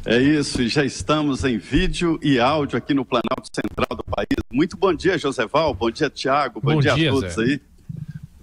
É isso, já estamos em vídeo e áudio aqui no Planalto Central do país. Muito bom dia, Joseval, bom dia, Tiago, bom dia a todos, Zé. Aí.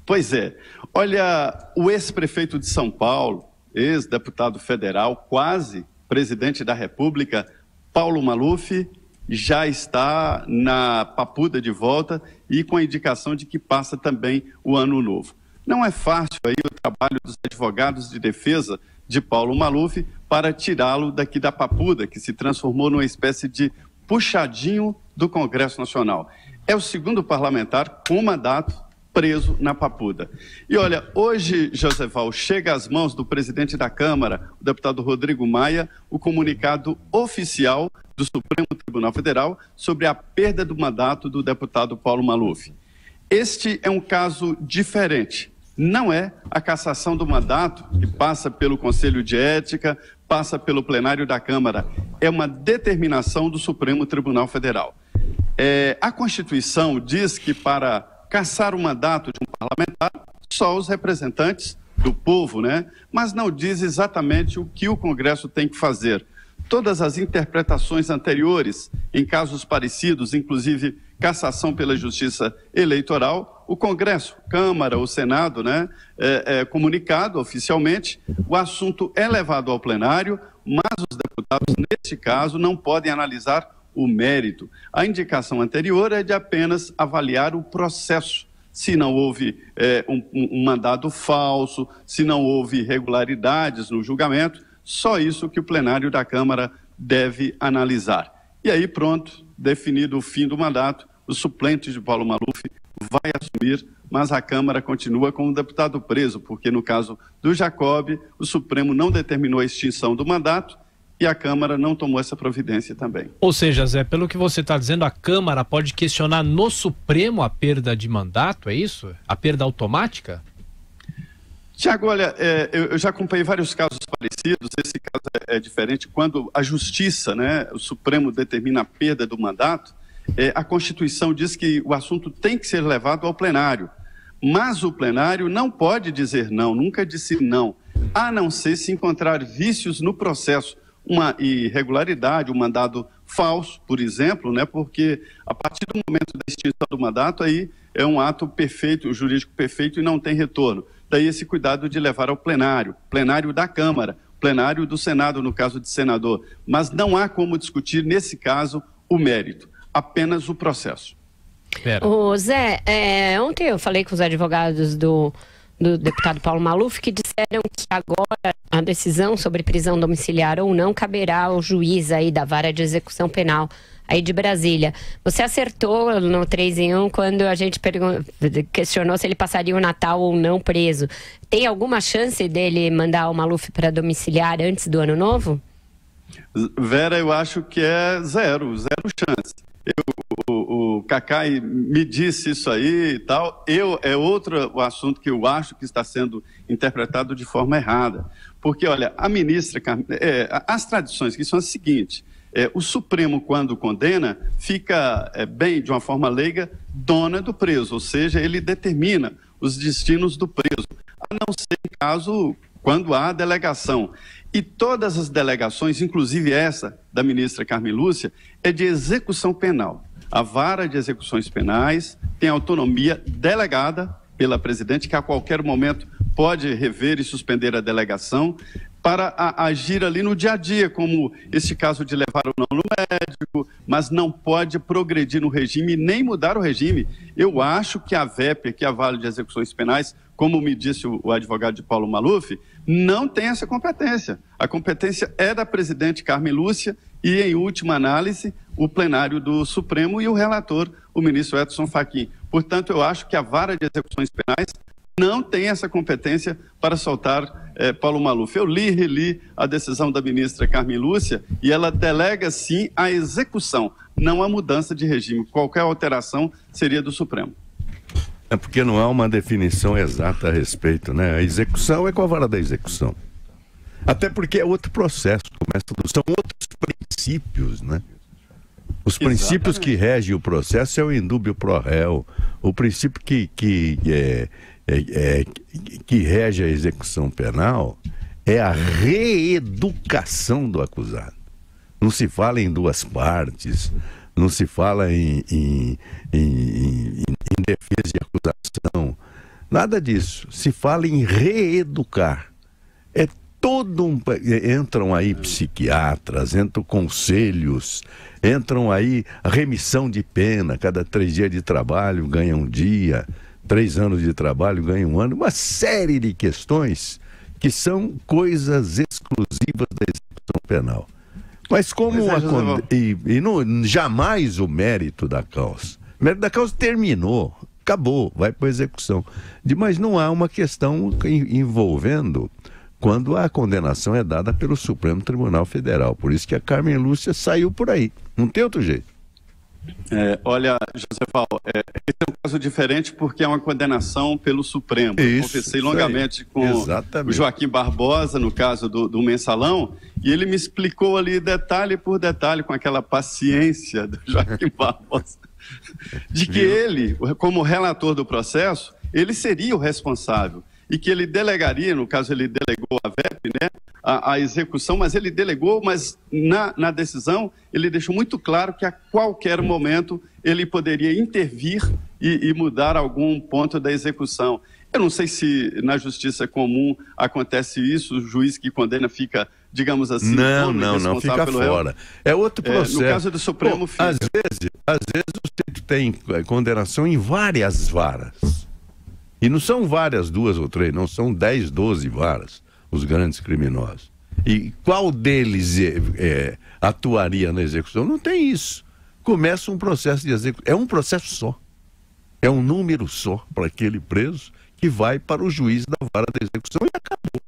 Pois é, olha, o ex-prefeito de São Paulo, ex-deputado federal, quase presidente da República, Paulo Maluf, já está na Papuda de volta e com a indicação de que passa também o ano novo. Não é fácil aí o trabalho dos advogados de defesa de Paulo Maluf para tirá-lo daqui da Papuda, que se transformou numa espécie de puxadinho do Congresso Nacional. É o segundo parlamentar com mandato preso na Papuda. E olha, hoje, Joseval, chega às mãos do presidente da Câmara, o deputado Rodrigo Maia, o comunicado oficial do Supremo Tribunal Federal sobre a perda do mandato do deputado Paulo Maluf. Este é um caso diferente. Não é a cassação do mandato, que passa pelo Conselho de Ética, passa pelo plenário da Câmara. É uma determinação do Supremo Tribunal Federal. A Constituição diz que para cassar o mandato de um parlamentar, só os representantes do povo, né? Mas não diz exatamente o que o Congresso tem que fazer. Todas as interpretações anteriores, em casos parecidos, inclusive cassação pela Justiça Eleitoral, o Congresso, Câmara, o Senado, né, comunicado oficialmente, o assunto é levado ao plenário, mas os deputados, neste caso, não podem analisar o mérito. A indicação anterior é de apenas avaliar o processo. Se não houve um mandado falso, se não houve irregularidades no julgamento, só isso que o plenário da Câmara deve analisar. E aí, pronto, definido o fim do mandato, o suplente de Paulo Maluf vai assumir, mas a Câmara continua com o deputado preso, porque no caso do Jacob, o Supremo não determinou a extinção do mandato e a Câmara não tomou essa providência também. Ou seja, Zé, pelo que você está dizendo, a Câmara pode questionar no Supremo a perda de mandato, é isso? A perda automática? Tiago, olha, eu já acompanhei vários casos parecidos, esse caso é diferente. Quando a Justiça, né, o Supremo determina a perda do mandato, a Constituição diz que o assunto tem que ser levado ao plenário, mas o plenário não pode dizer não, nunca disse não, a não ser se encontrar vícios no processo, uma irregularidade, um mandado falso, por exemplo, né, porque a partir do momento da extinção do mandato, aí é um ato perfeito, jurídico perfeito e não tem retorno. Daí esse cuidado de levar ao plenário da Câmara, plenário do Senado, no caso de senador. Mas não há como discutir, nesse caso, o mérito, apenas o processo. Ô Zé, ontem eu falei com os advogados do deputado Paulo Maluf, que disseram que agora a decisão sobre prisão domiciliar ou não caberá ao juiz aí da Vara de Execução Penal aí de Brasília. Você acertou no 3 em 1 quando a gente questionou se ele passaria o Natal ou não preso. Tem alguma chance dele mandar o Maluf para domiciliar antes do Ano Novo? Vera, eu acho que é zero chance. O Cacai me disse isso aí e tal. É outro assunto que eu acho que está sendo interpretado de forma errada. Porque, olha, a ministra, as tradições que são as seguintes: o Supremo, quando condena, fica bem, de uma forma leiga, dona do preso, ou seja, ele determina os destinos do preso, a não ser em caso quando há delegação. E todas as delegações, inclusive essa da ministra Carmen Lúcia, é de execução penal. A Vara de Execuções Penais tem autonomia delegada pela presidente, que a qualquer momento pode rever e suspender a delegação para agir ali no dia a dia, como esse caso de levar ou não no médico, mas não pode progredir no regime nem mudar o regime. Eu acho que a VEP, que é a Vara de Execuções Penais, como me disse o advogado de Paulo Maluf, não tem essa competência. A competência é da presidente Carmen Lúcia e, em última análise, o plenário do Supremo e o relator, o ministro Edson Fachin. Portanto, eu acho que a Vara de Execuções Penais não tem essa competência para soltar Paulo Maluf. Eu li e reli a decisão da ministra Carmen Lúcia e ela delega, sim, a execução, não a mudança de regime. Qualquer alteração seria do Supremo. É porque não há uma definição exata a respeito, né? A execução é com a vara da execução. Até porque é outro processo, são outros princípios, né? Os princípios que regem o processo é o indúbio pro réu, o princípio que rege a execução penal é a reeducação do acusado. Não se fala em duas partes, não se fala em defesa e acusação, nada disso. Se fala em reeducar. É todo um... Entram aí psiquiatras, entram conselhos, entram aí a remissão de pena, cada 3 dias de trabalho ganha um dia, 3 anos de trabalho ganha um ano, uma série de questões que são coisas exclusivas da execução penal. Mas como jamais o mérito da causa. O mérito da causa terminou, acabou, vai para a execução. Mas não há uma questão envolvendo quando a condenação é dada pelo Supremo Tribunal Federal. Por isso que a Carmen Lúcia saiu por aí. Não tem outro jeito. Olha, Joseval, esse é um caso diferente porque é uma condenação pelo Supremo. Eu conversei longamente com o Joaquim Barbosa, no caso do Mensalão, e ele me explicou ali detalhe por detalhe, com aquela paciência do Joaquim Barbosa, de que ele, como relator do processo, ele seria o responsável e que ele delegaria, no caso ele delegou a VEP, né, a execução, mas ele delegou, mas na decisão ele deixou muito claro que a qualquer momento ele poderia intervir e mudar algum ponto da execução. Eu não sei se na justiça comum acontece isso, o juiz que condena fica, digamos assim, não fica fora. É outro processo. No caso do Supremo, fica. Às vezes você tem condenação em várias varas. E não são várias, 2 ou 3, não, são 10, 12 varas, os grandes criminosos. E qual deles atuaria na execução? Não tem isso. Começa um processo de execução, é um processo só. É um número só para aquele preso que vai para o juiz da vara da execução e acabou.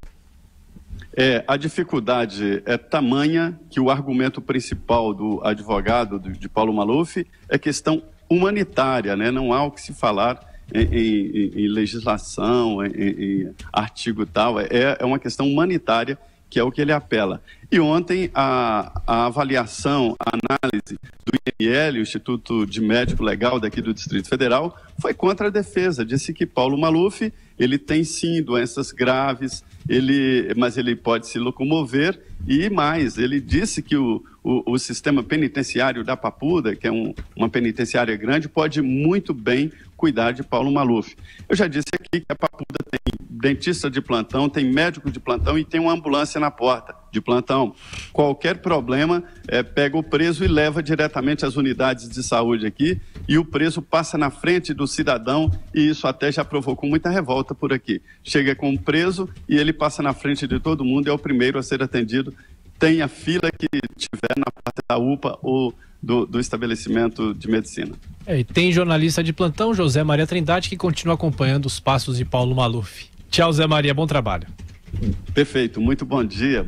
A dificuldade é tamanha que o argumento principal do advogado de Paulo Maluf é questão humanitária, né? Não há o que se falar em legislação, em artigo tal, é uma questão humanitária que é o que ele apela. E ontem a avaliação, a análise do IML, o Instituto de Médico Legal daqui do Distrito Federal, foi contra a defesa, disse que Paulo Maluf, ele tem sim doenças graves, mas ele pode se locomover e mais, ele disse que o sistema penitenciário da Papuda, que é uma penitenciária grande, pode muito bem cuidar de Paulo Maluf. Eu já disse aqui que a Papuda tem dentista de plantão, tem médico de plantão e tem uma ambulância na porta de plantão. Qualquer problema, pega o preso e leva diretamente às unidades de saúde aqui e o preso passa na frente do cidadão e isso até já provocou muita revolta por aqui. Chega com o preso e ele passa na frente de todo mundo e é o primeiro a ser atendido. Tem a fila que tiver na porta da UPA ou do estabelecimento de medicina. E tem jornalista de plantão, José Maria Trindade, que continua acompanhando os passos de Paulo Maluf. Tchau, Zé Maria, bom trabalho. Perfeito, muito bom dia.